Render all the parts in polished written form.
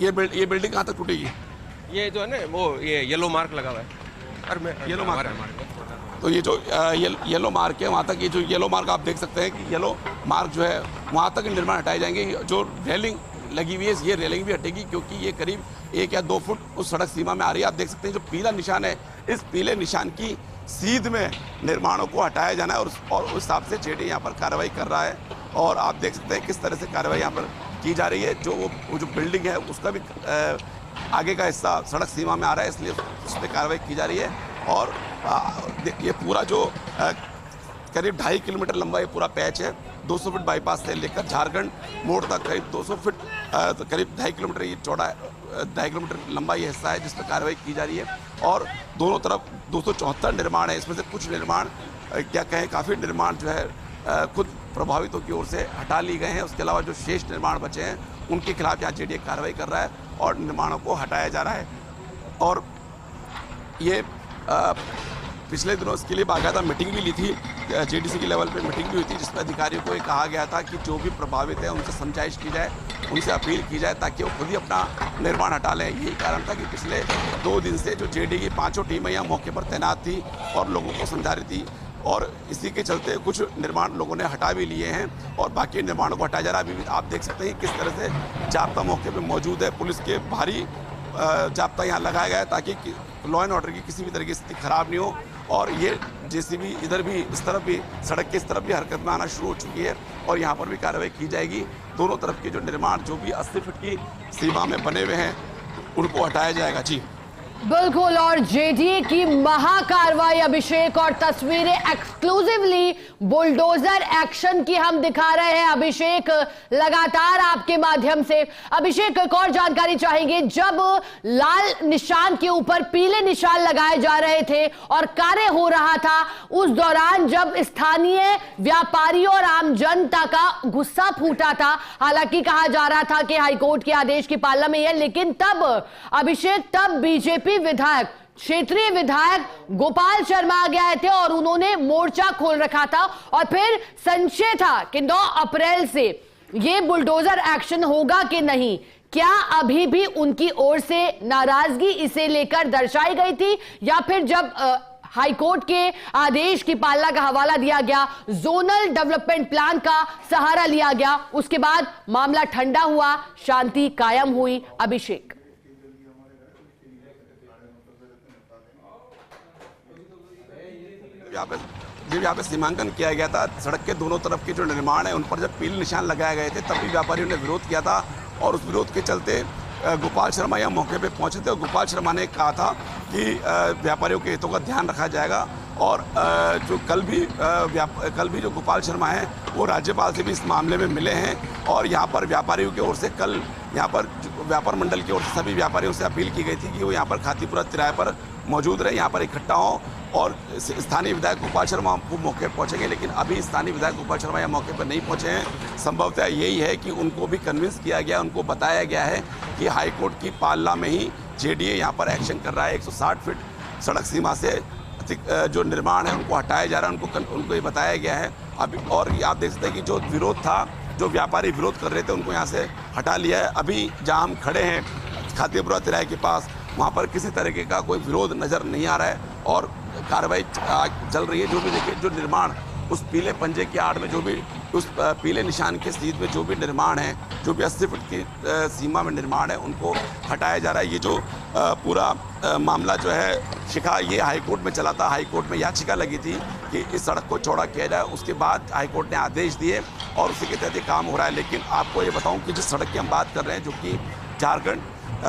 ये बिल्डिंग कहाँ तक टूटेगी? ये जो है ना वो ये येलो मार्क लगा हुआ है। येलो मार्क तो ये जो येलो मार्क है वहाँ तक, ये जो येलो मार्क आप देख सकते हैं कि येलो मार्क जो है वहाँ तक निर्माण हटाए जाएंगे। जो रेलिंग लगी हुई है ये रेलिंग भी हटेगी, क्योंकि ये करीब 1 या 2 फुट उस सड़क सीमा में आ रही है। आप देख सकते हैं जो पीला निशान है, इस पीले निशान की सीध में निर्माणों को हटाया जाना है और उस हिसाब से जेडी यहाँ पर कार्रवाई कर रहा है। और आप देख सकते हैं किस तरह से कार्रवाई यहाँ पर की जा रही है। जो वो जो बिल्डिंग है उसका भी आगे का हिस्सा सड़क सीमा में आ रहा है, इसलिए उस पर कार्रवाई की जा रही है। और ये पूरा जो करीब 2.5 किलोमीटर लंबा ये पूरा पैच है, 200 फीट बाईपास से लेकर झारखंड मोड़ तक करीब 200 फीट करीब 2.5 किलोमीटर ये चौड़ा 2.5 किलोमीटर लंबा ये हिस्सा है जिस पर कार्रवाई की जा रही है। और दोनों तरफ 274 निर्माण है, इसमें से कुछ निर्माण क्या कहें काफ़ी निर्माण जो है खुद प्रभावितों की ओर से हटा लिए गए हैं। उसके अलावा जो शेष निर्माण बचे हैं उनके खिलाफ यहाँ जेडीए कार्रवाई कर रहा है और निर्माणों को हटाया जा रहा है। और ये पिछले दिनों इसके लिए बाकायदा मीटिंग भी ली थी, जेडीसी के लेवल पे मीटिंग भी हुई थी, जिसमें अधिकारियों को ये कहा गया था कि जो भी प्रभावित है उनसे समझाइश की जाए, उनसे अपील की जाए ताकि वो खुद ही अपना निर्माण हटा लें। यही कारण था कि पिछले 2 दिन से जो जेडी की 5 टीमें यहाँ मौके पर तैनात थी और लोगों को समझा रही थी। और इसी के चलते कुछ निर्माण लोगों ने हटा भी लिए हैं और बाकी निर्माणों को हटाया जा रहा है। अभी आप देख सकते हैं किस तरह से जाब्ता मौके पर मौजूद है, पुलिस के भारी जाब्ता यहाँ लगाया गया है ताकि लॉ एंड ऑर्डर की किसी भी तरह की स्थिति खराब नहीं हो। और ये जेसीबी इधर भी इस तरफ भी सड़क के इस तरफ भी हरकत में आना शुरू हो चुकी है और यहाँ पर भी कार्रवाई की जाएगी। दोनों तरफ के जो निर्माण जो भी 80 फीट की सीमा में बने हुए हैं उनको हटाया जाएगा। जी बिल्कुल, और जेडीए की महाकार्रवाई अभिषेक, और तस्वीरें एक्सक्लूसिवली बुलडोजर एक्शन की हम दिखा रहे हैं अभिषेक लगातार आपके माध्यम से। अभिषेक, एक और जानकारी चाहेंगे, जब लाल निशान के ऊपर पीले निशान लगाए जा रहे थे और कार्य हो रहा था, उस दौरान जब स्थानीय व्यापारियों और आम जनता का गुस्सा फूटा था, हालांकि कहा जा रहा था कि हाईकोर्ट के आदेश की पालना में है, लेकिन तब अभिषेक बीजेपी विधायक, क्षेत्रीय विधायक गोपाल शर्मा आ गए थे और उन्होंने मोर्चा खोल रखा था। और फिर संशय था कि 9 अप्रैल से ये बुलडोजर एक्शन होगा कि नहीं। क्या अभी भी उनकी ओर से नाराजगी इसे लेकर दर्शाई गई थी, या फिर जब हाईकोर्ट के आदेश की पालना का हवाला दिया गया, जोनल डेवलपमेंट प्लान का सहारा लिया गया, उसके बाद मामला ठंडा हुआ, शांति कायम हुई? अभिषेक, यहाँ पे सीमांकन किया गया था, सड़क के दोनों तरफ के जो निर्माण है उन पर जब पीले निशान लगाए गए थे तब भी व्यापारियों ने विरोध किया था। और उस विरोध के चलते गोपाल शर्मा यहाँ मौके पे पहुंचे थे और गोपाल शर्मा ने कहा था कि व्यापारियों के हितों का ध्यान रखा जाएगा। और जो कल भी जो गोपाल शर्मा हैं वो राज्यपाल से भी इस मामले में मिले हैं और यहाँ पर व्यापारियों की ओर से कल यहाँ पर व्यापार मंडल की ओर से सभी व्यापारियों से अपील की गई थी कि वो यहाँ पर खातीपुरा तिराहे पर मौजूद रहे, यहाँ पर इकट्ठा हों। और स्थानीय विधायक गोपाल शर्मा वो मौके पर पहुँचेंगे, लेकिन अभी स्थानीय विधायक गोपाल शर्मा यहाँ मौके पर नहीं पहुँचे हैं। संभवतः यही है कि उनको भी कन्विंस किया गया, उनको बताया गया है कि हाईकोर्ट की पालना में ही जेडीए यहाँ पर एक्शन कर रहा है। 160 फीट सड़क सीमा से जो निर्माण है उनको हटाया जा रहा है, उनको ये बताया गया है अभी। और आप देख सकते हैं कि जो विरोध था, जो व्यापारी विरोध कर रहे थे, उनको यहाँ से हटा लिया है। अभी जहाँ हम खड़े हैं खातीपुरा तिराहे के पास, वहाँ पर किसी तरीके का कोई विरोध नज़र नहीं आ रहा है और कार्रवाई चल रही है। जो भी देखिए, जो निर्माण उस पीले पंजे की आड़ में, जो भी उस पीले निशान के सीध में जो भी निर्माण है, जो भी 80 फीट की सीमा में निर्माण है, उनको हटाया जा रहा है। ये जो पूरा मामला जो है शिखा, ये हाईकोर्ट में चला था। हाईकोर्ट में याचिका लगी थी कि इस सड़क को चौड़ा किया जाए, उसके बाद हाईकोर्ट ने आदेश दिए और उसी के तहत काम हो रहा है। लेकिन आपको ये बताऊँ कि जिस सड़क की हम बात कर रहे हैं, जो कि झारखंड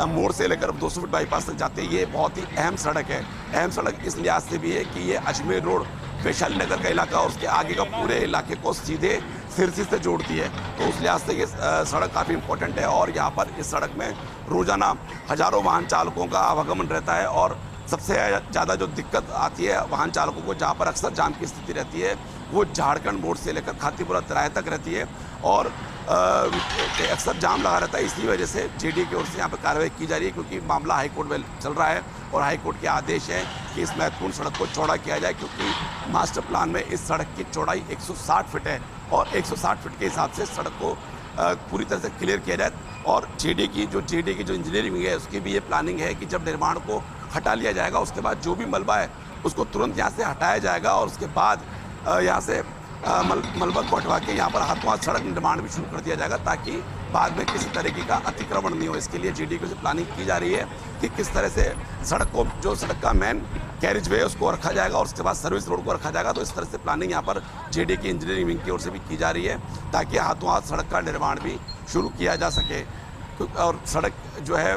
मोड़ से लेकर 200 फीट बाईपास तक जाते हैं, ये बहुत ही अहम सड़क है। अहम सड़क इस लिहाज से भी है कि ये अजमेर रोड, वैशाली नगर का इलाका और उसके आगे का पूरे इलाके को सीधे सिरसी से जोड़ती है, तो उस लिहाज से ये सड़क काफ़ी इंपॉर्टेंट है। और यहाँ पर इस सड़क में रोज़ाना हज़ारों वाहन चालकों का आवागमन रहता है और सबसे ज़्यादा जो दिक्कत आती है वाहन चालकों को, जहाँ पर अक्सर जाम की स्थिति रहती है, वो झारखंड मोड़ से लेकर खातीपुरा तिराहे तक रहती है और अक्सर जाम लगा रहता है। इसी वजह से जेडीए की ओर से यहाँ पर कार्रवाई की जा रही है, क्योंकि मामला हाईकोर्ट में चल रहा है और हाईकोर्ट के आदेश है कि इस महत्वपूर्ण सड़क को चौड़ा किया जाए, क्योंकि मास्टर प्लान में इस सड़क की चौड़ाई 160 फीट है और 160 फीट के हिसाब से सड़क को पूरी तरह से क्लियर किया जाए और जेडी की जो इंजीनियरिंग है उसकी भी ये प्लानिंग है कि जब निर्माण को हटा लिया जाएगा उसके बाद जो भी मलबा है उसको तुरंत यहाँ से हटाया जाएगा और उसके बाद यहाँ से मलबा को हटवा के यहाँ पर हाथों हाथ सड़क निर्माण भी शुरू कर दिया जाएगा ताकि बाद में किसी तरीके का अतिक्रमण नहीं हो। इसके लिए जेडी की प्लानिंग की जा रही है कि किस तरह से सड़क का मेन कैरिज वे उसको रखा जाएगा और उसके बाद सर्विस रोड को रखा जाएगा। तो इस तरह से प्लानिंग यहाँ पर जेडी की इंजीनियरिंग विंग की ओर से भी की जा रही है ताकि हाथों हाथ सड़क का निर्माण भी शुरू किया जा सके। और सड़क जो है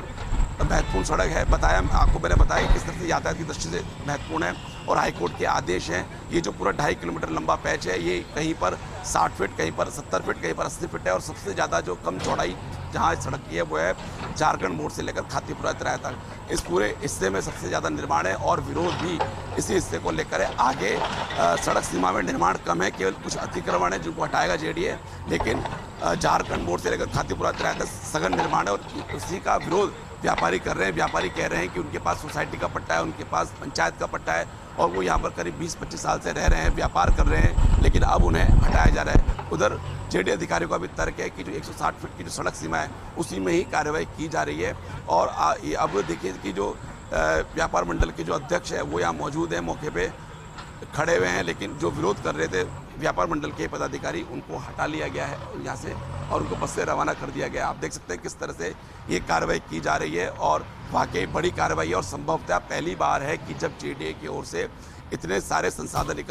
महत्वपूर्ण सड़क है, आपको मैंने बताया किस तरह से यातायात की दृष्टि से महत्वपूर्ण है और हाईकोर्ट के आदेश हैं। ये जो पूरा 2.5 किलोमीटर लंबा पैच है ये कहीं पर 60 फीट, कहीं पर 70 फीट, कहीं पर 80 फीट है और सबसे ज़्यादा जो कम चौड़ाई जहाँ सड़क की है वो है झारखंड मोड़ से लेकर खातीपुरा तिराया तक। इस पूरे हिस्से में सबसे ज़्यादा निर्माण है और विरोध भी इसी हिस्से को लेकर है। आगे सड़क सीमा में निर्माण कम है, केवल कुछ अतिक्रमण है जिनको हटाएगा जेडीए, लेकिन झारखंड मोड़ से लेकर खातीपुरा तिराया तक सघन निर्माण है और उसी का विरोध व्यापारी कर रहे हैं। व्यापारी कह रहे हैं कि उनके पास सोसाइटी का पट्टा है, उनके पास पंचायत का पट्टा है और वो यहाँ पर करीब 20-25 साल से रह रहे हैं, व्यापार कर रहे हैं, लेकिन अब उन्हें हटाया जा रहा है। उधर जेडी अधिकारियों का भी तर्क है कि जो 160 फीट की जो सड़क सीमा है उसी में ही कार्रवाई की जा रही है। और अब देखिए कि जो व्यापार मंडल के जो अध्यक्ष है वो यहाँ मौजूद है, मौके पे खड़े हुए हैं, लेकिन जो विरोध कर रहे थे व्यापार मंडल के पदाधिकारी उनको हटा लिया गया है यहाँ से और उनको बस से रवाना कर दिया गया। आप देख सकते हैं किस तरह से ये कार्रवाई की जा रही है और वाकई बड़ी कार्रवाई है और संभवतः पहली बार है कि जब जेडीए की ओर से इतने सारे संसाधन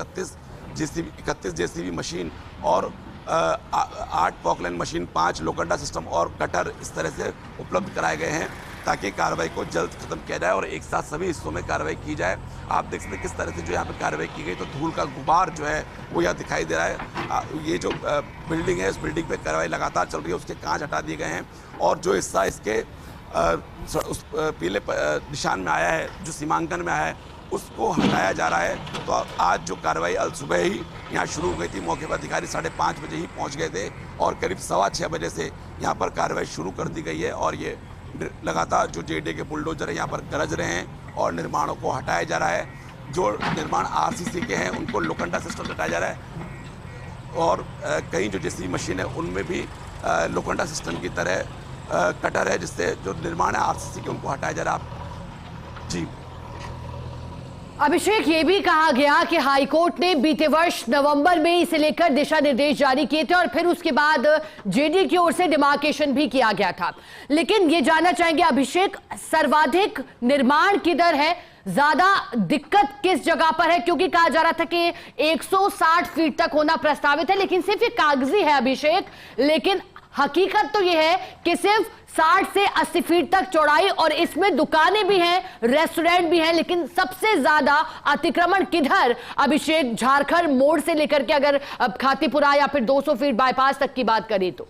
31 जेसीबी मशीन और 8 पॉकलाइन मशीन, 5 लोखंडा सिस्टम और कटर इस तरह से उपलब्ध कराए गए हैं ताकि कार्रवाई को जल्द खत्म किया जाए और एक साथ सभी हिस्सों में कार्रवाई की जाए। आप देख सकते हैं किस तरह से जो यहाँ पर कार्रवाई की गई, तो धूल का गुबार जो है वो यहाँ दिखाई दे रहा है। ये जो बिल्डिंग है उस बिल्डिंग पे कार्रवाई लगातार चल रही है, उसके कांच हटा दिए गए हैं और जो हिस्सा इसके उस पीले निशान में आया है, जो सीमांकन में आया है, उसको हटाया जा रहा है। तो आज जो कार्रवाई अल सुबह ही यहाँ शुरू हो गई थी, मौके पर अधिकारी 5:30 बजे ही पहुँच गए थे और करीब 6:15 बजे से यहाँ पर कार्रवाई शुरू कर दी गई है और ये लगातार जो जेडीए के बुलडोजर यहाँ पर गरज रहे हैं और निर्माणों को हटाया जा रहा है। जो निर्माण आरसीसी के हैं उनको लोखंडा सिस्टम हटाया जा रहा है और कई जो जेसीबी मशीन है उनमें भी लोखंडा सिस्टम की तरह कटर है जिससे जो निर्माण है आरसीसी के उनको हटाया जा रहा है। जी अभिषेक, ये भी कहा गया कि हाईकोर्ट ने बीते वर्ष नवंबर में इसे लेकर दिशा निर्देश जारी किए थे और फिर उसके बाद जेडी की ओर से डिमार्केशन भी किया गया था, लेकिन ये जानना चाहेंगे अभिषेक, सर्वाधिक निर्माण किधर है, ज्यादा दिक्कत किस जगह पर है? क्योंकि कहा जा रहा था कि 160 फीट तक होना प्रस्तावित है, लेकिन सिर्फ ये कागजी है अभिषेक, लेकिन हकीकत तो ये है कि सिर्फ 60 से 80 फीट तक चौड़ाई और इसमें दुकानें भी हैं, रेस्टोरेंट भी हैं, लेकिन सबसे ज्यादा अतिक्रमण किधर अभिषेक? झारखंड मोड़ से लेकर के अगर खातीपुरा या फिर 200 फीट बाईपास तक की बात करें तो।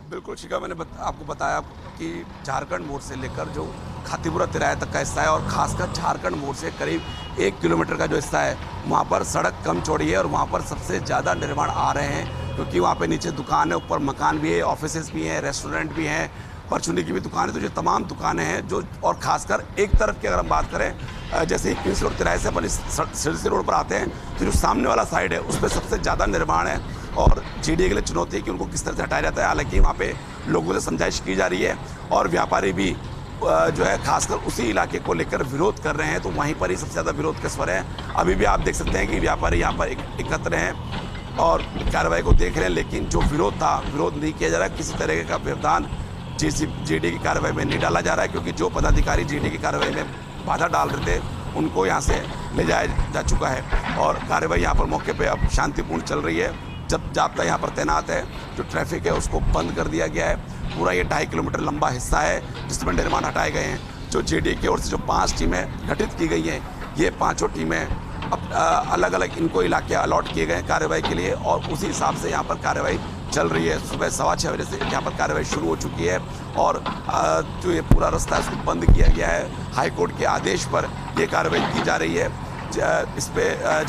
बिल्कुल शिखा, मैंने आपको बताया कि झारखंड मोड़ से लेकर जो खातीपुरा तिराया तक का हिस्सा है और खासकर झारखंड मोड़ से करीब 1 किलोमीटर का जो हिस्सा है वहाँ पर सड़क कम चौड़ी है और वहाँ पर सबसे ज़्यादा निर्माण आ रहे हैं क्योंकि वहाँ पे नीचे दुकान है, ऊपर मकान भी है, ऑफिसेज भी हैं, रेस्टोरेंट भी हैं, परचूनी की भी दुकान है। तो जो तमाम दुकानें हैं जो, और खासकर एक तरफ की अगर हम बात करें, जैसे ही क्वींस रोड तिराहे से अपन सिरसी रोड पर आते हैं तो जो सामने वाला साइड है उस पर सबसे ज़्यादा निर्माण है और जेडीए के लिए चुनौती है कि उनको किस तरह से हटाया जाता है। हालांकि वहाँ पे लोगों से समझाइश की जा रही है और व्यापारी भी जो है खासकर उसी इलाके को लेकर विरोध कर रहे हैं, तो वहीं पर ही सबसे ज़्यादा विरोध के स्वर है। अभी भी आप देख सकते हैं कि व्यापारी यहाँ पर एकत्र हैं और कार्रवाई को देख रहे हैं, लेकिन जो विरोध था, विरोध नहीं किया जा रहा है। किसी तरह का व्यवधान जेडीए की कार्रवाई में नहीं डाला जा रहा है क्योंकि जो पदाधिकारी जेडीए की कार्रवाई में बाधा डाल रहे थे उनको यहाँ से ले जाया जा चुका है और कार्रवाई यहाँ पर मौके पर अब शांतिपूर्ण चल रही है। जब जाब्ता यहाँ पर तैनात है, जो ट्रैफिक है उसको बंद कर दिया गया है। पूरा ये 2.5 किलोमीटर लंबा हिस्सा है जिसमें निर्माण हटाए गए हैं। जो जेडीए की ओर से जो 5 टीमें गठित की गई हैं, ये 5 टीमें अब अलग अलग इनको इलाके अलॉट किए गए कार्रवाई के लिए और उसी हिसाब से यहाँ पर कार्रवाई चल रही है। सुबह 6:15 बजे से यहाँ पर कार्रवाई शुरू हो चुकी है और जो ये पूरा रास्ता है उसको बंद किया गया है। हाईकोर्ट के आदेश पर ये कार्रवाई की जा रही है। इस पर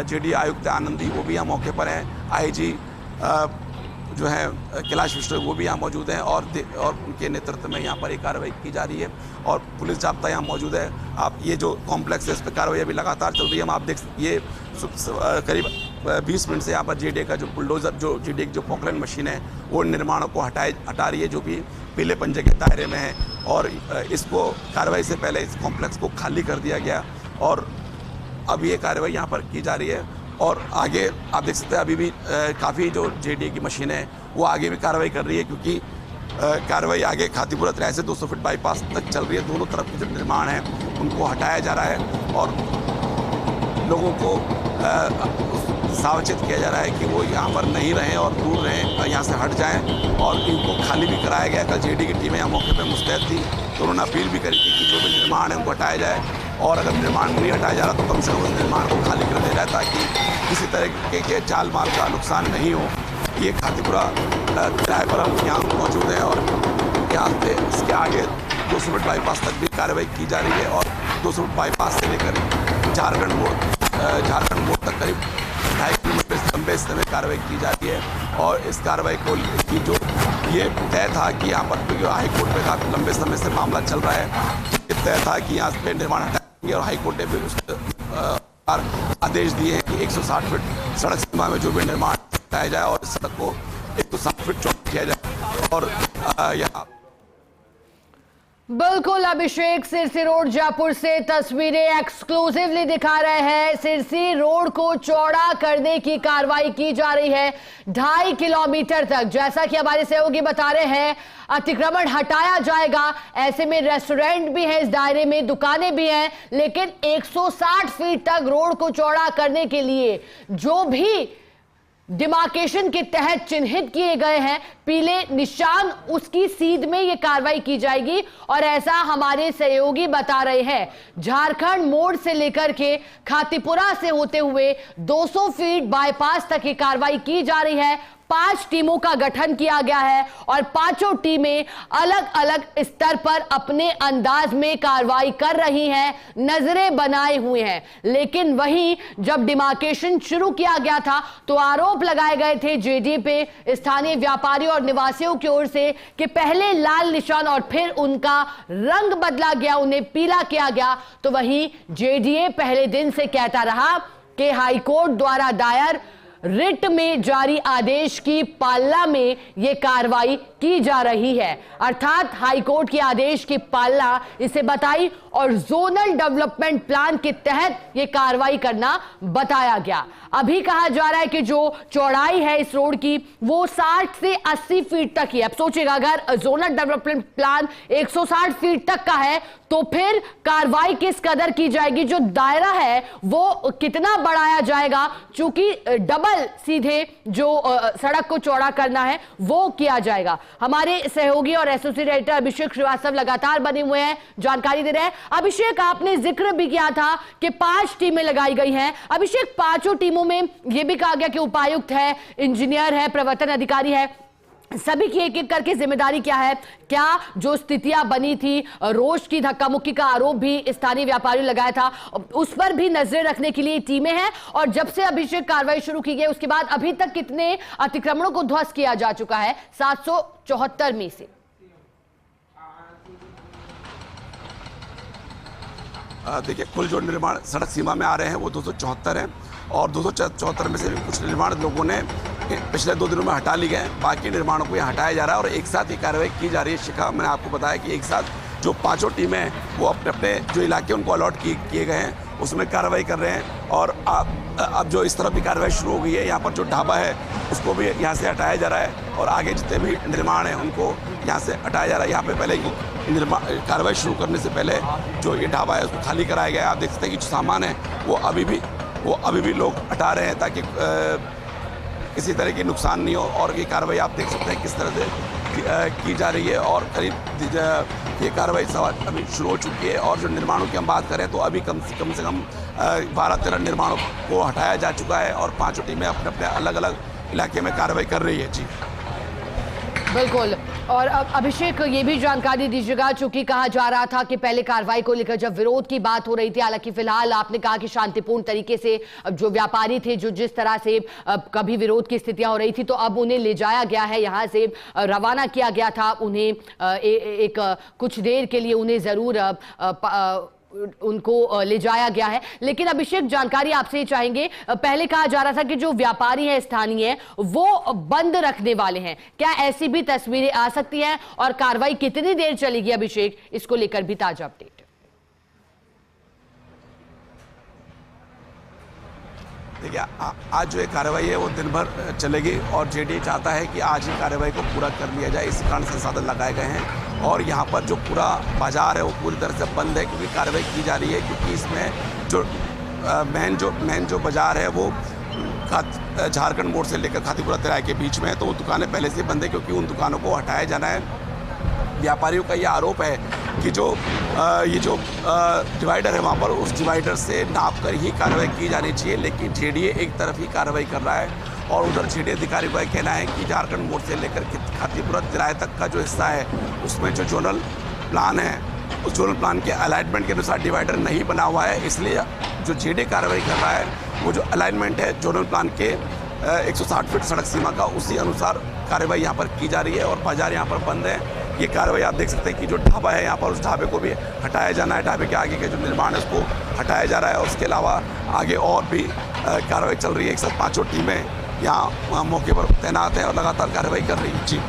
जेडीए आयुक्त आनंदी वो भी यहाँ मौके पर हैं, आईजी जो है कैलाश विश्व वो भी यहाँ मौजूद हैं और उनके नेतृत्व में यहाँ पर एक कार्रवाई की जा रही है और पुलिस जाब्ता यहाँ मौजूद है। आप ये जो कॉम्प्लेक्स है इस पर कार्रवाई अभी लगातार चल रही है। हम आप देख ये करीब 20 मिनट से यहाँ पर जेडीए का जो बुलडोज़र, जो जेडीए की जो पोकलैंड मशीन है, वो निर्माणों को हटा रही है, जो कि पीले पंजे के दायरे में है। और इसको कार्रवाई से पहले इस कॉम्प्लेक्स को खाली कर दिया गया और अब ये कार्रवाई यहाँ पर की जा रही है। और आगे आप देख सकते हैं अभी भी काफ़ी जो जेडीए की मशीन है वो आगे भी कार्रवाई कर रही है, क्योंकि कार्रवाई आगे खातीपुरा तिराहे से 200 फीट बाईपास तक चल रही है। दोनों तरफ के जो निर्माण है उनको हटाया जा रहा है और लोगों को सावचेत किया जा रहा है कि वो यहाँ पर नहीं रहें और दूर रहें, यहाँ से हट जाएं। और इनको खाली भी कराया गया। कल जेडीए की टीमें यहाँ मौके पर मुस्तैद थी, तो उन्होंने अपील भी करी थी कि जो भी निर्माण है उनको हटाया जाए, और अगर निर्माण नहीं हटाया जा रहा तो कम से कम उस निर्माण को खाली कर दिया जाए, ताकि किसी तरह के जाल माल का नुकसान नहीं हो। ये खातीपुरा तिराहे पर हम यहाँ मौजूद हैं और यहाँ से इसके आगे 200 फीट बाईपास तक भी कार्रवाई की जा रही है। और 200 फीट बाईपास से लेकर झारखंड मोड़ तक करीब 2.5 किलोमीटर लंबे समय कार्रवाई की जा रही है। और इस कार्रवाई को की जो ये तय था कि यहाँ पर, क्योंकि हाई कोर्ट में काफ़ी लंबे समय से मामला चल रहा है, ये तय था कि यहाँ पे निर्माण हटाएंगे। और हाई कोर्ट ने भी उस आदेश दिए हैं कि 160 फीट सड़क सीमा में जो भी निर्माण हटाया जाए और इस सड़क को 160 फीट चौड़ा किया जाए। और यहाँ बिल्कुल अभिषेक, सिरसी रोड जयपुर से तस्वीरें एक्सक्लूसिवली दिखा रहे हैं। सिरसी रोड को चौड़ा करने की कार्रवाई की जा रही है 2.5 किलोमीटर तक। जैसा कि हमारे सहयोगी बता रहे हैं, अतिक्रमण हटाया जाएगा। ऐसे में रेस्टोरेंट भी है इस दायरे में, दुकानें भी हैं, लेकिन 160 फीट तक रोड को चौड़ा करने के लिए जो भी डिमार्केशन के तहत चिन्हित किए गए हैं पीले निशान, उसकी सीध में यह कार्रवाई की जाएगी। और ऐसा हमारे सहयोगी बता रहे हैं, झारखंड मोड़ से लेकर के खातीपुरा से होते हुए 200 फीट बाईपास तक ये कार्रवाई की जा रही है। 5 टीमों का गठन किया गया है और 5 टीमें अलग अलग स्तर पर अपने अंदाज में कार्रवाई कर रही हैं, नजरें बनाए हुए हैं। लेकिन वहीं जब डिमार्केशन शुरू किया गया था तो आरोप लगाए गए थे जेडीए पे स्थानीय व्यापारियों और निवासियों की ओर से कि पहले लाल निशान और फिर उनका रंग बदला गया, उन्हें पीला किया गया। तो वहीं जेडीए पहले दिन से कहता रहा कि हाईकोर्ट द्वारा दायर रिट में जारी आदेश की पालना में यह कार्रवाई की जा रही है, अर्थात हाईकोर्ट के आदेश की पालना इसे बताई और जोनल डेवलपमेंट प्लान के तहत यह कार्रवाई करना बताया गया। अभी कहा जा रहा है कि जो चौड़ाई है इस रोड की वो 60 से 80 फीट तक ही है। अब सोचिएगा, अगर जोनल डेवलपमेंट प्लान 160 फीट तक का है तो फिर कार्रवाई किस कदर की जाएगी, जो दायरा है वो कितना बढ़ाया जाएगा, चूंकि डबल सीधे जो सड़क को चौड़ा करना है वो किया जाएगा। हमारे सहयोगी और एसोसिएट एडिटर अभिषेक श्रीवास्तव लगातार बने हुए हैं, जानकारी दे रहे हैं। अभिषेक, आपने जिक्र भी किया था कि 5 टीमें लगाई गई हैं। अभिषेक, 5 टीमों में यह भी कहा गया कि उपायुक्त है, इंजीनियर है, प्रवर्तन अधिकारी है, सभी की एक एक करके जिम्मेदारी क्या है? क्या जो स्थितियां बनी थी, रोष की धक्का मुक्की का आरोप भी स्थानीय व्यापारियों लगाया था, उस पर भी नजरें रखने के लिए टीमें हैं? और जब से अभिषेक कार्रवाई शुरू की गई उसके बाद अभी तक कितने अतिक्रमणों को ध्वस्त किया जा चुका है 774 में से? देखिए, कुल जो निर्माण सड़क सीमा में आ रहे हैं वो 274 हैं और 274 में से कुछ निर्माण लोगों ने पिछले 2 दिनों में हटा लिए गए, बाकी निर्माणों को यहाँ हटाया जा रहा है और एक साथ ही कार्रवाई की जा रही है। शिखा, मैंने आपको बताया कि एक साथ जो 5 टीमें हैं वो अपने अपने जो इलाके उनको अलॉट किए गए हैं उसमें कार्रवाई कर रहे हैं। और अब जो इस तरफ भी कार्रवाई शुरू हो गई है, यहाँ पर जो ढाबा है उसको भी यहाँ से हटाया जा रहा है और आगे जितने भी निर्माण हैं उनको यहाँ से हटाया जा रहा है। यहाँ पे पहले कार्रवाई शुरू करने से पहले जो ये ढाबा है उसको खाली कराया गया है। आप देख सकते हैं कि जो सामान है वो अभी भी लोग हटा रहे हैं ताकि किसी तरह की नुकसान नहीं हो। और ये कार्रवाई आप देख सकते हैं किस तरह से की जा रही है और करीब ये कार्रवाई अभी शुरू हो चुकी है। और जो निर्माणों की हम बात करें तो अभी कम से कम 12-13 निर्माणों को हटाया जा चुका है और 5 टीमें अपने अपने अलग अलग इलाके में कार्रवाई कर रही है। जी बिल्कुल। और अब अभिषेक, ये भी जानकारी दीजिएगा, चूंकि कहा जा रहा था कि पहले कार्रवाई को लेकर जब विरोध की बात हो रही थी, हालांकि फिलहाल आपने कहा कि शांतिपूर्ण तरीके से जो व्यापारी थे, जो जिस तरह से कभी विरोध की स्थितियां हो रही थी, तो अब उन्हें ले जाया गया है, यहां से रवाना किया गया था उन्हें एक कुछ देर के लिए उन्हें जरूर उनको ले जाया गया है। लेकिन अभिषेक, जानकारी आपसे ही चाहेंगे, पहले कहा जा रहा था कि जो व्यापारी हैं स्थानीय वो बंद रखने वाले हैं, क्या ऐसी भी तस्वीरें आ सकती हैं और कार्रवाई कितनी देर चलेगी अभिषेक, इसको लेकर भी ताजा अपडेट। देखिए, आज जो ये कार्रवाई है वो दिन भर चलेगी और जेडीए चाहता है कि आज ही कार्रवाई को पूरा कर लिया जाए। इस कारण संसाधन लगाए गए हैं और यहाँ पर जो पूरा बाजार है वो पूरी तरह से बंद है, क्योंकि कार्रवाई की जा रही है। क्योंकि इसमें जो मेन जो बाजार है वो झारखंड मोड़ से लेकर खातीपुरा तिराहे के बीच में है, तो वो दुकानें पहले से बंद है, क्योंकि उन दुकानों को हटाया जाना है। व्यापारियों का यह आरोप है कि ये जो डिवाइडर है वहाँ पर, उस डिवाइडर से नाप कर ही कार्रवाई की जानी चाहिए, लेकिन जेडीए एक तरफ ही कार्रवाई कर रहा है। और उधर जेडीए अधिकारी का कहना है कि झारखंड मोड़ से लेकर खातीपुरा तिराहे तक का जो हिस्सा है उसमें जो जोनल प्लान है, उस जोनल प्लान के अलाइनमेंट के अनुसार डिवाइडर नहीं बना हुआ है। इसलिए जो जेडीए कार्रवाई कर रहा है वो जो अलाइनमेंट है जोनल प्लान के 160 फीट सड़क सीमा का, उसी अनुसार कार्रवाई यहाँ पर की जा रही है और बाजार यहाँ पर बंद है। ये कार्रवाई आप देख सकते हैं कि जो ढाबा है यहाँ पर, उस ढाबे को भी हटाया जाना है। ढाबे के आगे के जो निर्माण है उसको हटाया जा रहा है और उसके अलावा आगे और भी कार्रवाई चल रही है। एक साथ 5 टीमें यहाँ मौके पर तैनात हैं और लगातार कार्रवाई कर रही है। जी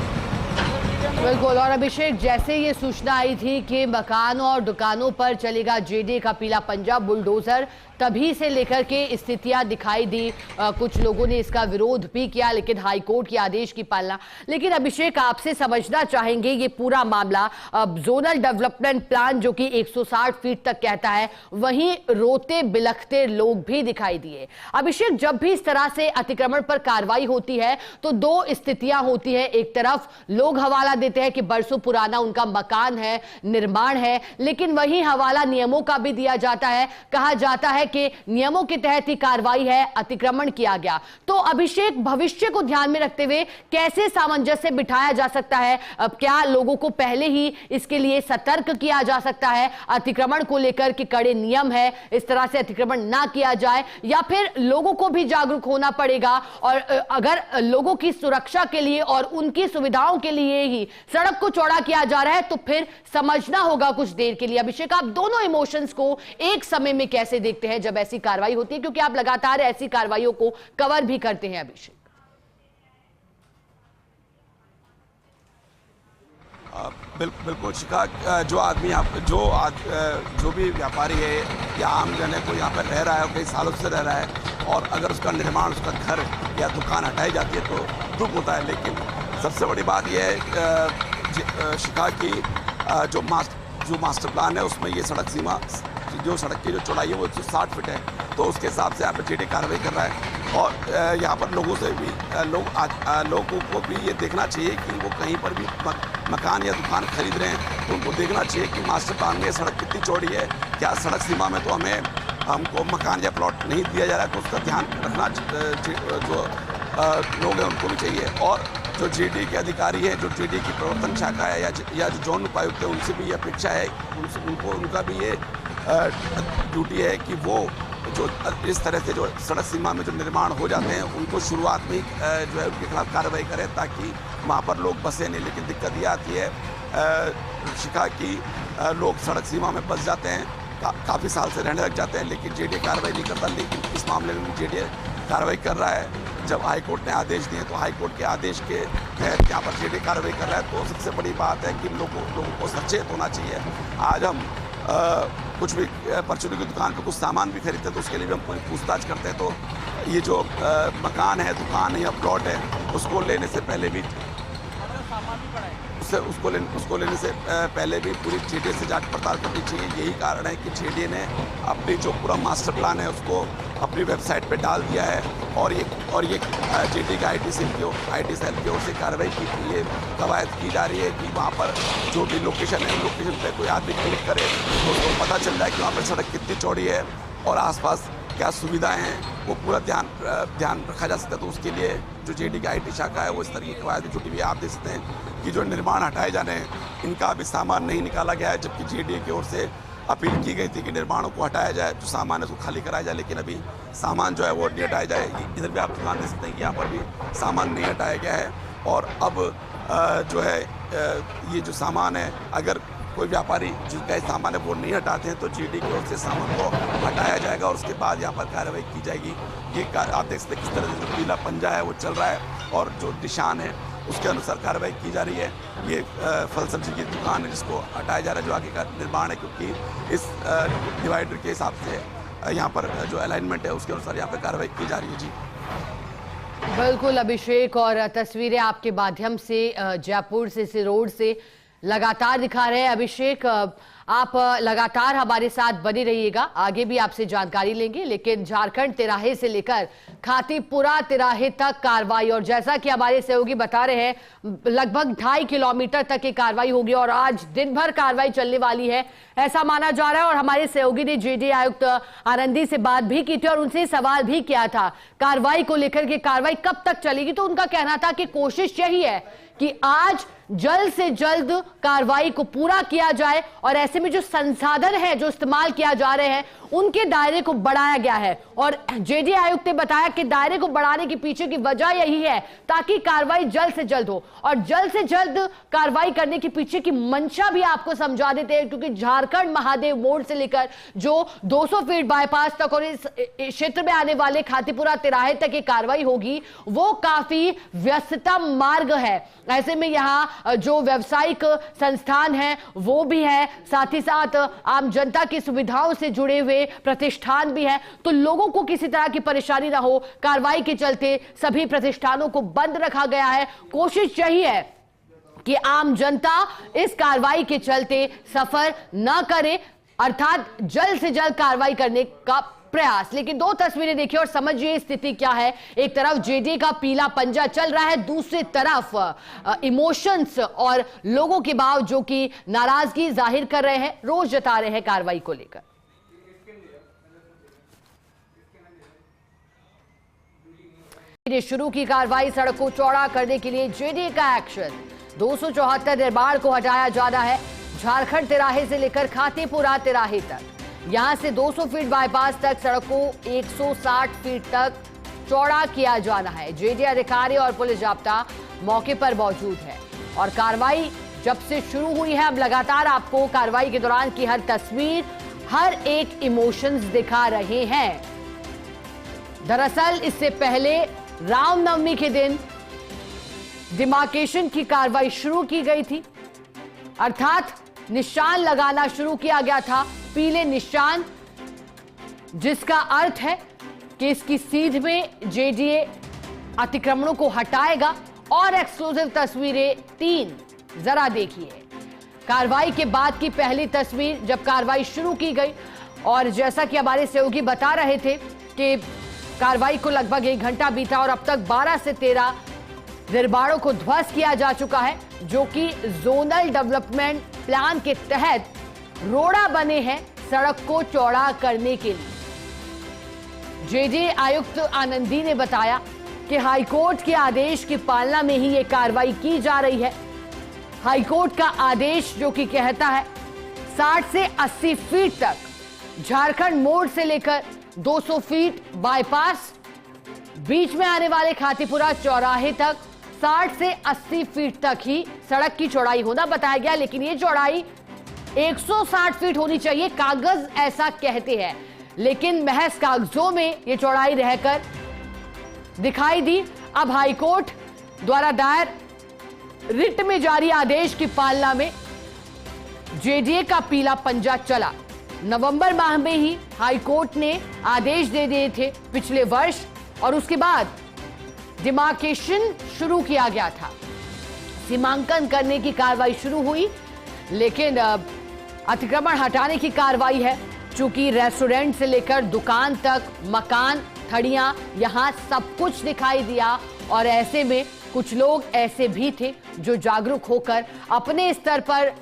बिल्कुल। और अभिषेक, जैसे ये सूचना आई थी कि मकानों और दुकानों पर चलेगा जेडीए का पीला पंजा बुलडोजर, तभी से लेकर के स्थितियां दिखाई दी। कुछ लोगों ने इसका विरोध भी किया, लेकिन हाईकोर्ट के आदेश की पालना। लेकिन अभिषेक, आपसे समझना चाहेंगे ये पूरा मामला, जोनल डेवलपमेंट प्लान जो कि 160 फीट तक कहता है, वहीं रोते बिलखते लोग भी दिखाई दिए। अभिषेक, जब भी इस तरह से अतिक्रमण पर कार्रवाई होती है तो 2 स्थितियां होती है। एक तरफ लोग हवाला देते हैं कि बरसों पुराना उनका मकान है, निर्माण है, लेकिन वही हवाला नियमों का भी दिया जाता है। कहा जाता है कि नियमों के तहत ही कार्रवाई है, अतिक्रमण किया गया। तो अभिषेक, भविष्य को ध्यान में रखते हुए कैसे सामंजस्य बिठाया जा सकता है? अब क्या लोगों को पहले ही इसके लिए सतर्क किया जा सकता है, अतिक्रमण को लेकर कि कड़े नियम है, इस तरह से अतिक्रमण ना किया जाए, या फिर लोगों को भी जागरूक होना पड़ेगा और अगर लोगों की सुरक्षा के लिए और उनकी सुविधाओं के लिए ही सड़क को चौड़ा किया जा रहा है तो फिर समझना होगा कुछ देर के लिए। अभिषेक, आप दोनों इमोशंस को एक समय में कैसे देखते हैं जब ऐसी कार्रवाई होती है, क्योंकि आप लगातार ऐसी कार्रवाइयों को कवर भी करते हैं अभिषेक? बिल्कुल शिखा, जो आदमी जो भी व्यापारी है या आम जन है, कोई यहाँ पर रह रहा है, कई सालों से रह रहा है, और अगर उसका निर्माण, उसका घर या दुकान हटाई जाती है तो दुख होता है। लेकिन सबसे बड़ी बात यह है शिखा की जो मास्टर प्लान है उसमें ये सड़क सीमा, जो सड़क की जो चौड़ाई है वो 160 फीट है, तो उसके हिसाब से यहाँ पर जेडीए कार्रवाई कर रहा है। और यहाँ पर लोगों से भी लोगों को भी ये देखना चाहिए कि वो कहीं पर भी मकान या दुकान खरीद रहे हैं तो उनको देखना चाहिए कि मास्टर प्लान में सड़क कितनी चौड़ी है, क्या सड़क सीमा में तो हमको मकान या प्लॉट नहीं दिया जा रहा है, तो उसका ध्यान रखना जो लोग हैं उनको भी चाहिए। और जो जेडीए के अधिकारी हैं, जो जेडीए की प्रवर्तन शाखा है या जो जोन उपायुक्त है, उनसे भी ये अपेक्षा है, उनका भी ये ड्यूटी है कि वो जो इस तरह से जो सड़क सीमा में जो निर्माण हो जाते हैं उनको शुरुआत में जो है उनके खिलाफ कार्रवाई करें, ताकि वहाँ पर लोग बसे नहीं। लेकिन दिक्कत ये आती है शिखा की लोग सड़क सीमा में बस जाते हैं, काफ़ी साल से रहने लग जाते हैं, लेकिन जेडीए कार्रवाई नहीं करता। लेकिन इस मामले में जेडीए कार्रवाई कर रहा है। जब हाईकोर्ट ने आदेश दिए तो हाईकोर्ट के आदेश के तहत यहाँ पर जेडीए कार्रवाई कर रहा है। तो सबसे बड़ी बात है कि लोगों को सचेत होना चाहिए। आज हम कुछ भी परचूनी की दुकान पर कुछ सामान भी खरीदते हैं तो उसके लिए भी हम कोई पूछताछ करते हैं, तो ये जो मकान है, दुकान है या प्लॉट है, उसको लेने से पहले भी उसको लेने से पहले भी पूरी जेडीए से जांच पड़ताल करनी चाहिए। यही कारण है कि जेडीए ने अपनी जो पूरा मास्टर प्लान है उसको अपनी वेबसाइट पे डाल दिया है और ये जेडीए का आईटी सेल की ओर से कार्रवाई की ये कवायद की जा रही है कि वहाँ पर जो भी लोकेशन है, लोकेशन पे कोई आदमी क्लिक करे तो उसको पता चल जाए कि वहाँ पर सड़क कितनी चौड़ी है और आसपास क्या सुविधाएं हैं, वो पूरा ध्यान रखा जा सकता है। तो उसके लिए जो जेडीए की आईटी शाखा है वो इस तरह की कवायद जुटी हुई है। आप देख सकते हैं कि जो निर्माण हटाए जाने हैं, इनका अभी सामान नहीं निकाला गया है, जबकि जेडीए की ओर से अपील की गई थी कि निर्माणों को हटाया जाए, जो सामान है उसको खाली कराया जाए, लेकिन अभी सामान जो है वो नहीं हटाया जाए। इधर भी आप दुकान देख सकते हैं कि यहाँ पर भी सामान नहीं हटाया गया है। और अब जो है ये जो सामान है, अगर कोई व्यापारी जिनका सामान है वो नहीं हटाते हैं तो जीडी की ओर से सामान को हटाया जाएगा और उसके बाद यहाँ पर कार्रवाई की जाएगी। ये आप देख सकते हैं किस तरह से जो पीला पंजा है वो चल रहा है और जो निशान है उसके अनुसार कार्रवाई की जा रही है। ये फल सब्जी की दुकान है जिसको हटाया जा रहा है, जो आगे का निर्माण है, क्योंकि इस डिवाइडर के हिसाब से यहाँ पर जो अलाइनमेंट है उसके अनुसार यहाँ पर कार्रवाई की जा रही है। जी बिल्कुल अभिषेक, और तस्वीरें आपके माध्यम से जयपुर से इस रोड से लगातार दिखा रहे हैं। अभिषेक, आप लगातार हमारे साथ बने रहिएगा, आगे भी आपसे जानकारी लेंगे। लेकिन झारखंड तिराहे से लेकर खातीपुरा तिराहे तक कार्रवाई, और जैसा कि हमारे सहयोगी बता रहे हैं लगभग 2.5 किलोमीटर तक की कार्रवाई होगी और आज दिन भर कार्रवाई चलने वाली है, ऐसा माना जा रहा है। और हमारे सहयोगी ने जेडी आयुक्त आनंदी से बात भी की थी और उनसे सवाल भी किया था कार्रवाई को लेकर के, कार्रवाई कब तक चलेगी। तो उनका कहना था कि कोशिश यही है कि आज जल्द से जल्द कार्रवाई को पूरा किया जाए और ऐसे में जो संसाधन है जो इस्तेमाल किया जा रहे हैं उनके दायरे को बढ़ाया गया है। और जेडी आयुक्त ने बताया कि दायरे को बढ़ाने के पीछे की वजह यही है ताकि कार्रवाई जल्द से जल्द हो, और जल्द से जल्द कार्रवाई करने के पीछे की मंशा भी आपको समझा देते हैं। क्योंकि झारखंड महादेव मोड़ से लेकर जो 200 फीट बाईपास तक और इस क्षेत्र में आने वाले खातीपुरा तिराहे तक की कार्रवाई होगी वो काफी व्यस्तता मार्ग है। ऐसे में यहाँ जो व्यावसायिक संस्थान है वो भी है, साथ ही साथ आम जनता की सुविधाओं से जुड़े हुए प्रतिष्ठान भी है, तो लोगों को किसी तरह की परेशानी ना हो, कार्रवाई के चलते सभी प्रतिष्ठानों को बंद रखा गया है। कोशिश यही है कि आम जनता इस कार्रवाई के चलते सफर न करे, अर्थात जल्द से जल्द कार्रवाई करने का प्रयास। लेकिन दो तस्वीरें देखिए और समझिए स्थिति क्या है। एक तरफ जेडी का पीला पंजा चल रहा है, दूसरी तरफ इमोशंस और लोगों के भाव जो कि नाराजगी जाहिर कर रहे हैं, रोज जता रहे हैं कार्रवाई को लेकर। शुरू की कार्रवाई, सड़क को चौड़ा करने के लिए जेडी का एक्शन। 274 निर्माण को हटाया जाना है झारखंड तिराहे से लेकर खातीपुरा तिराहे तक। यहां से 200 फीट बाईपास तक सड़क को 160 फीट तक चौड़ा किया जाना है। जेडी अधिकारी और पुलिस जाब्ता मौके पर मौजूद है और कार्रवाई जब से शुरू हुई है अब लगातार आपको कार्रवाई के दौरान की हर तस्वीर, हर एक इमोशंस दिखा रहे हैं। दरअसल इससे पहले रामनवमी के दिन डिमार्केशन की कार्रवाई शुरू की गई थी, अर्थात निशान लगाना शुरू किया गया था, पीले निशान, जिसका अर्थ है कि इसकी सीध में जेडीए अतिक्रमणों को हटाएगा। और एक्सक्लूसिव तस्वीरें 3 जरा देखिए। कार्रवाई के बाद की पहली तस्वीर जब कार्रवाई शुरू की गई, और जैसा कि हमारे सहयोगी बता रहे थे कि कार्रवाई को लगभग 1 घंटा बीता और अब तक 12 से 13 निर्माणों को ध्वस्त किया जा चुका है, जो कि जोनल डेवलपमेंट प्लान के तहत रोड़ा बने हैं सड़क को चौड़ा करने के लिए। जेडी आयुक्त आनंदी ने बताया कि हाईकोर्ट के आदेश की पालना में ही ये कार्रवाई की जा रही है। हाईकोर्ट का आदेश जो कि कहता है 60 से 80 फीट तक झारखंड मोड़ से लेकर 200 फीट बाईपास, बीच में आने वाले खातीपुरा चौराहे तक 60 से 80 फीट तक ही सड़क की चौड़ाई होना बताया गया। लेकिन ये चौड़ाई 160 फीट होनी चाहिए, कागज ऐसा कहते हैं, लेकिन महज कागजों में ये चौड़ाई रहकर दिखाई दी। अब हाईकोर्ट द्वारा दायर रिट में जारी आदेश की पालना में जेडीए का पीला पंजा चला। नवंबर माह में ही हाईकोर्ट ने आदेश दे दिए थे पिछले वर्ष, और उसके बाद डिमार्केशन शुरू किया गया था, सीमांकन करने की कार्रवाई शुरू हुई। लेकिन अतिक्रमण हटाने की कार्रवाई है, चूंकि रेस्टोरेंट से लेकर दुकान तक, मकान, थड़ियां, यहां सब कुछ दिखाई दिया। और ऐसे में कुछ लोग ऐसे भी थे जो जागरूक होकर अपने स्तर पर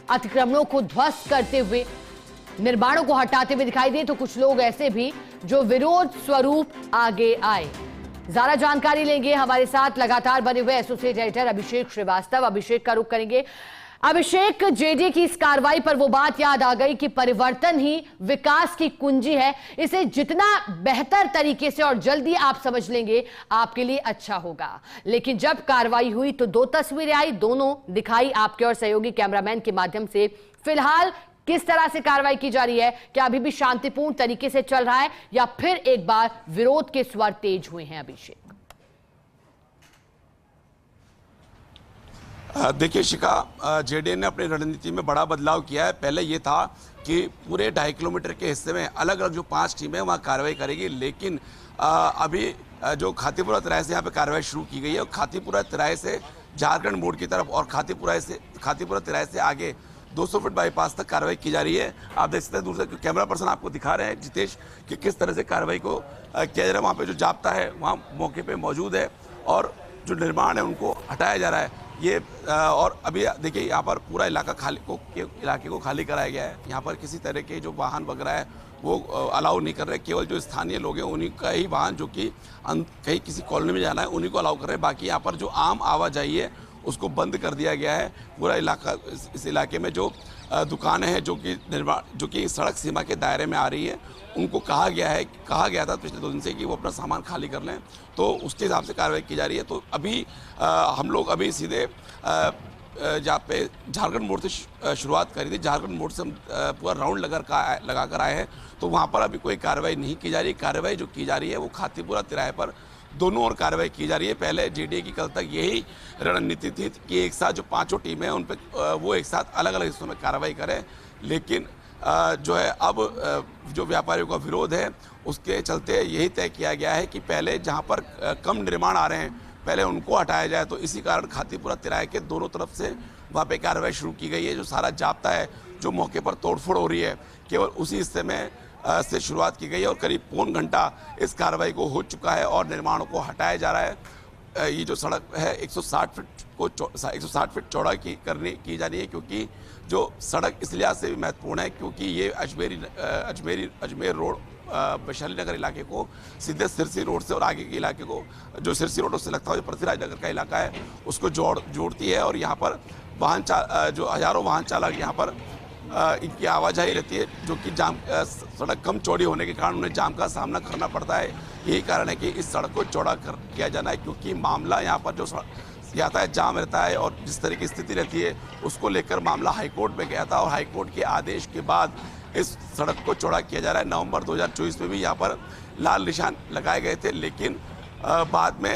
अतिक्रमणों को ध्वस्त करते हुए, निर्माणों को हटाते हुए दिखाई दिए, तो कुछ लोग ऐसे भी जो विरोध स्वरूप आगे आए। ज्यादा जानकारी लेंगे, हमारे साथ लगातार बने हुए एसोसिएट एडिटर अभिषेक श्रीवास्तव। अभिषेक का रुख करेंगे। अभिषेक, जेडीए की इस कार्रवाई पर वो बात याद आ गई कि परिवर्तन ही विकास की कुंजी है। इसे जितना बेहतर तरीके से और जल्दी आप समझ लेंगे आपके लिए अच्छा होगा। लेकिन जब कार्रवाई हुई तो दो तस्वीरें आई, दोनों दिखाई आपके और सहयोगी कैमरामैन के माध्यम से। फिलहाल किस तरह से कार्रवाई की जा रही है, क्या अभी भी शांतिपूर्ण तरीके से चल रहा है या फिर एक बार विरोध के स्वर तेज हुए हैं? अभिषेक, देखिए शिखा, जेडीए ने अपनी रणनीति में बड़ा बदलाव किया है। पहले ये था कि पूरे 2.5 किलोमीटर के हिस्से में अलग अलग जो 5 टीमें वहाँ कार्रवाई करेगी, लेकिन अभी जो खातीपुरा तिराहे से यहाँ पे कार्रवाई शुरू की गई है और खातीपुरा तिराहे से झारखंड मोड़ की तरफ और खातीपुरा तिराहे से आगे 200 फीट बाईपास तक कार्रवाई की जा रही है। आप देख सकते हैं, दूर से कैमरा पर्सन आपको दिखा रहे हैं जितेश कि किस तरह से कार्रवाई को किया जा रहा है। वहाँ पे जो जाब्ता है वहाँ मौके पे मौजूद है और जो निर्माण है उनको हटाया जा रहा है। ये और अभी देखिए यहाँ पर पूरा इलाके को खाली कराया गया है। यहाँ पर किसी तरह के जो वाहन वगैरह है वो अलाउ नहीं कर रहे। केवल जो स्थानीय लोग हैं उन्हीं का ही वाहन, जो कि कहीं किसी कॉलोनी में जाना है, उन्हीं को अलाउ कर रहे हैं। बाकी यहाँ पर जो आम आवाजाही है उसको बंद कर दिया गया है। पूरा इलाका, इस इलाके में जो दुकानें हैं जो कि सड़क सीमा के दायरे में आ रही है, उनको कहा गया था पिछले 2 दिन से कि वो अपना सामान खाली कर लें, तो उसके हिसाब से कार्रवाई की जा रही है। तो अभी हम लोग अभी सीधे जहाँ पे झारखंड मोड़ से शुरुआत करी थी, झारखंड मोड़ से हम पूरा राउंड लगा कर आए हैं, तो वहाँ पर अभी कोई कार्रवाई नहीं की जा रही। कार्रवाई जो की जा रही है वो खातीपुरा तिराहे पर दोनों ओर कार्रवाई की जा रही है। पहले जेडीए की कल तक यही रणनीति थी कि एक साथ जो 5 टीमें हैं उन पर वो एक साथ अलग अलग हिस्सों में कार्रवाई करें, लेकिन जो है अब जो व्यापारियों का विरोध है उसके चलते यही तय किया गया है कि पहले जहां पर कम निर्माण आ रहे हैं पहले उनको हटाया जाए। तो इसी कारण खातीपुरा तिराहे के दोनों तरफ से वहाँ पे कार्रवाई शुरू की गई है। जो सारा जाब्ता है, जो मौके पर तोड़फोड़ हो रही है, केवल उसी हिस्से में से शुरुआत की गई है और करीब पौन घंटा इस कार्रवाई को हो चुका है और निर्माणों को हटाया जा रहा है। ये जो सड़क है 160 फीट चौड़ा की जा रही है, क्योंकि जो सड़क इस लिहाज से भी महत्वपूर्ण है क्योंकि ये अजमेर रोड वैशाली नगर इलाके को सीधे सिरसी रोड से और आगे के इलाके को, जो सिरसी रोड से लगता है, जो पृथ्वीराज नगर का इलाका है, उसको जोड़ती है। और यहाँ पर जो हजारों वाहन चालक यहाँ पर इनकी आवाजाही रहती है, जो कि सड़क कम चौड़ी होने के कारण उन्हें जाम का सामना करना पड़ता है। यही कारण है कि इस सड़क को चौड़ा किया जाना है, क्योंकि मामला यहाँ पर जो यातायात जाम रहता है और जिस तरह की स्थिति रहती है उसको लेकर मामला हाईकोर्ट में गया था और हाईकोर्ट के आदेश के बाद इस सड़क को चौड़ा किया जा रहा है। नवंबर 2024 में भी यहाँ पर लाल निशान लगाए गए थे, लेकिन बाद में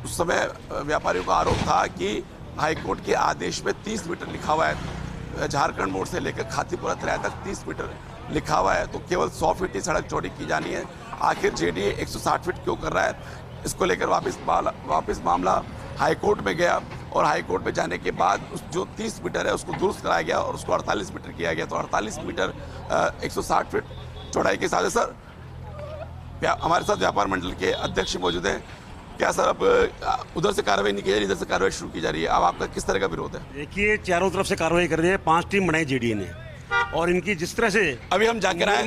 उस समय व्यापारियों का आरोप था कि हाईकोर्ट के आदेश में 30 मीटर लिखा हुआ है, झारखंड मोड़ से लेकर खातीपुरा तिराहे तक 30 मीटर लिखा हुआ है, तो केवल 100 फीट ही सड़क चौड़ी की जानी है। आखिर जेडीए 160 फीट क्यों कर रहा है, इसको लेकर वापस मामला हाईकोर्ट में गया और हाईकोर्ट में जाने के बाद जो 30 मीटर है उसको दुरुस्त कराया गया और उसको 48 मीटर किया गया। तो 48 मीटर 160 फीट चौड़ाई के साथ सर हमारे साथ व्यापार मंडल के अध्यक्ष मौजूद हैं। क्या सर अब उधर से कार्रवाई नहीं की जा रही, इधर से कार्रवाई शुरू की जा रही है, अब आपका किस तरह का विरोध है? देखिए, चारों तरफ से कार्रवाई कर रही है। 5 टीम बनाई जेडीए ने और इनकी जिस तरह से अभी हम जाकर आए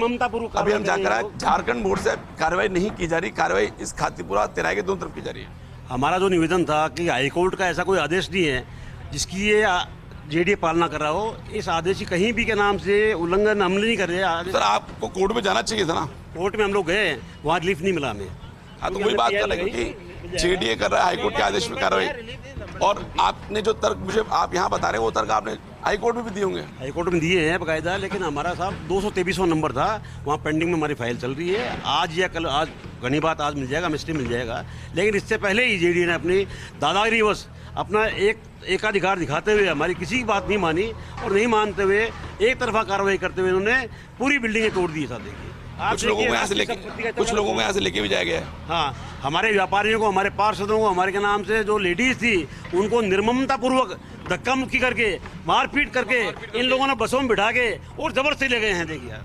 झारखंड मोड़ से कार्रवाई नहीं की जा रही, कार्रवाई इस खातीपुरा तिराहे के दोनों तरफ की जा रही है। हमारा जो निवेदन था कि हाईकोर्ट का ऐसा कोई आदेश नहीं है जिसकी ये जेडीए पालना कर रहा हो, इस आदेश की कहीं भी के नाम से उल्लंघन हम नहीं कर रहे। सर आपको कोर्ट में जाना चाहिए था ना? कोर्ट में हम लोग गए, वहाँ रिलीफ नहीं मिला हमें। हाँ, तो वही बात कर रहे हैं क्योंकि जेडीए कर रहा है हाईकोर्ट के आदेश में कार्रवाई, और आपने जो तर्क मुझे आप यहाँ बता रहे हैं वो तर्क आपने हाईकोर्ट में भी दिए होंगे। हाईकोर्ट में दिए हैं बाकायदा, लेकिन हमारा साहब 223वां नंबर था, वहाँ पेंडिंग में हमारी फाइल चल रही है। आज या कल, आज घनी बात, आज मिल जाएगा, मिस्ट्री मिल जाएगा। लेकिन इससे पहले ही जेडीए ने अपनी दादागिरी बस अपना एकाधिकार दिखाते हुए हमारी किसी की बात नहीं मानी और नहीं मानते हुए एक तरफा कार्रवाई करते हुए उन्होंने पूरी बिल्डिंगें तोड़ दी। साथ देखिए, कुछ लोगों को यहाँ से लेके भी जाया गया है। हाँ, हमारे व्यापारियों को, हमारे पार्षदों को, हमारे के नाम से जो लेडीज थी उनको निर्ममता पूर्वक धक्का मुक्की करके, मारपीट करके इन लोगों ने बसों में बिठा के और जबरदस्ती ले गए हैं। देखिए,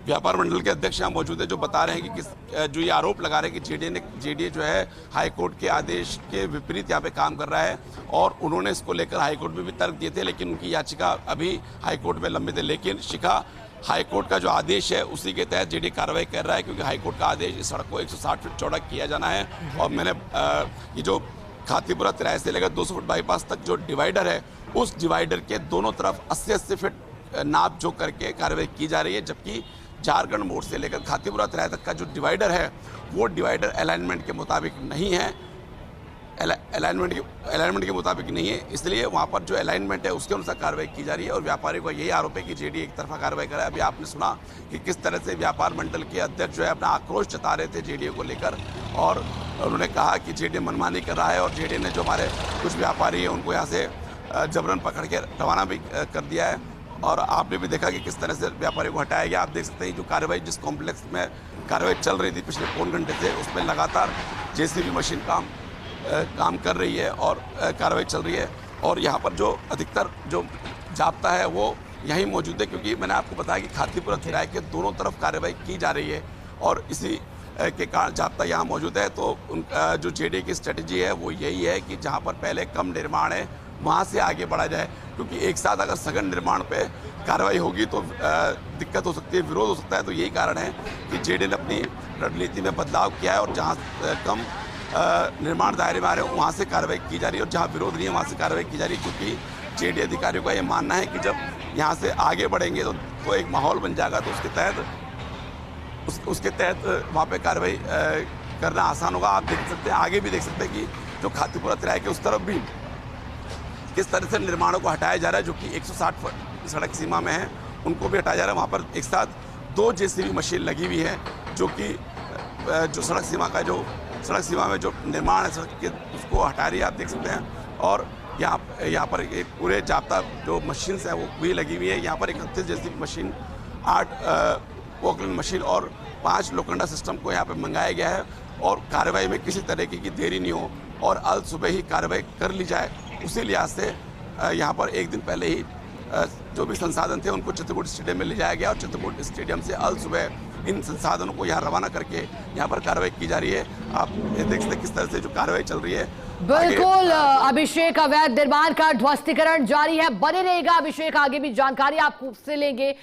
व्यापार मंडल के अध्यक्ष यहाँ मौजूद है जो बता रहे हैं कि जो ये आरोप लगा रहे हैं कि जेडीए जो है हाईकोर्ट के आदेश के विपरीत यहाँ पे काम कर रहा है और उन्होंने इसको लेकर हाईकोर्ट में भी तर्क दिए थे, लेकिन उनकी याचिका अभी हाईकोर्ट में लंबित है। लेकिन शिखा, हाईकोर्ट का जो आदेश है उसी के तहत जेडीए कार्रवाई कर रहा है, क्योंकि हाईकोर्ट का आदेश इस सड़क को 160 फीट चौड़ा किया जाना है। और मैंने ये जो खातीपुरा तिराहे से लेकर 200 फुट बाईपास तक जो डिवाइडर है, उस डिवाइडर के दोनों तरफ 80-80 फीट नाप जोक करके कार्रवाई की जा रही है। जबकि झारखंड मोड़ से लेकर खातीपुरा तिराहे तक का जो डिवाइडर है, वो डिवाइडर अलाइनमेंट के मुताबिक नहीं है, अलाइनमेंट के मुताबिक नहीं है, इसलिए वहाँ पर जो अलाइनमेंट है उसके अनुसार कार्रवाई की जा रही है। और व्यापारियों का यही आरोप है कि जेडीए एक तरफा कार्रवाई कर रहा है। अभी आपने सुना कि किस तरह से व्यापार मंडल के अध्यक्ष जो है अपना आक्रोश जता रहे थे जेडीए को लेकर, और उन्होंने कहा कि जेडीए मनमानी कर रहा है और जेडीए ने जो हमारे कुछ व्यापारी हैं उनको यहाँ से जबरन पकड़ के रवाना भी कर दिया है। और आपने भी देखा कि किस तरह से व्यापारियों को हटाया गया। आप देख सकते हैं जो कार्रवाई जिस कॉम्प्लेक्स में कार्रवाई चल रही थी पिछले पौन घंटे से, उसमें लगातार जेसीबी मशीन काम कर रही है और कार्रवाई चल रही है। और यहाँ पर जो अधिकतर जो जाब्ता है वो यहीं मौजूद है, क्योंकि मैंने आपको बताया कि खातीपुरा तिराहे के दोनों तरफ कार्रवाई की जा रही है और इसी के कारण जाब्ता यहाँ मौजूद है। तो उनका जो जेडीए की स्ट्रेटजी है वो यही है कि जहाँ पर पहले कम निर्माण है वहाँ से आगे बढ़ा जाए, क्योंकि एक साथ अगर सघन निर्माण पे कार्रवाई होगी तो दिक्कत हो सकती है, विरोध हो सकता है। तो यही कारण है कि जेडीए ने अपनी रणनीति में बदलाव किया है और जहाँ कम निर्माण दायरे में आ रहे हैं वहाँ से कार्रवाई की जा रही है और जहाँ विरोध नहीं है वहाँ से कार्रवाई की जा रही है। क्योंकि जेडीए अधिकारियों का ये मानना है कि जब यहाँ से आगे बढ़ेंगे तो एक माहौल बन जाएगा, तो उसके तहत वहाँ पे कार्रवाई करना आसान होगा। आप देख सकते हैं, आगे भी देख सकते हैं कि जो खातीपुरा तिराहे के उस तरफ भी किस तरह से निर्माणों को हटाया जा रहा है, जो कि 160 फुट सड़क सीमा में है, उनको भी हटाया जा रहा है। वहाँ पर एक साथ 2 जेसीबी मशीन लगी हुई है, जो कि जो सड़क सीमा में जो निर्माण है सड़क के, उसको हटा रही है। आप देख सकते हैं। और यहाँ पर एक पूरे जाब्ता जो मशीन्स है वो भी लगी हुई है। यहाँ पर 31 जेसीबी मशीन, 8 पोकलिन मशीन और 5 लोखंडा सिस्टम को यहाँ पे मंगाया गया है। और कार्रवाई में किसी तरीके की देरी नहीं हो और अल सुबह ही कार्रवाई कर ली जाए, उसी लिहाज से यहाँ पर एक दिन पहले ही जो भी संसाधन थे उनको चित्रकूट स्टेडियम में ले जाया गया और चित्रकूट स्टेडियम से अल सुबह इन संसाधनों को यहाँ रवाना करके यहाँ पर कार्रवाई की जा रही है। आप देख सकते हैं किस तरह से जो कार्रवाई चल रही है। बिल्कुल अभिषेक, अवैध निर्माण का ध्वस्तीकरण जारी है। बने रहेगा अभिषेक, आगे भी जानकारी आपसे लेंगे।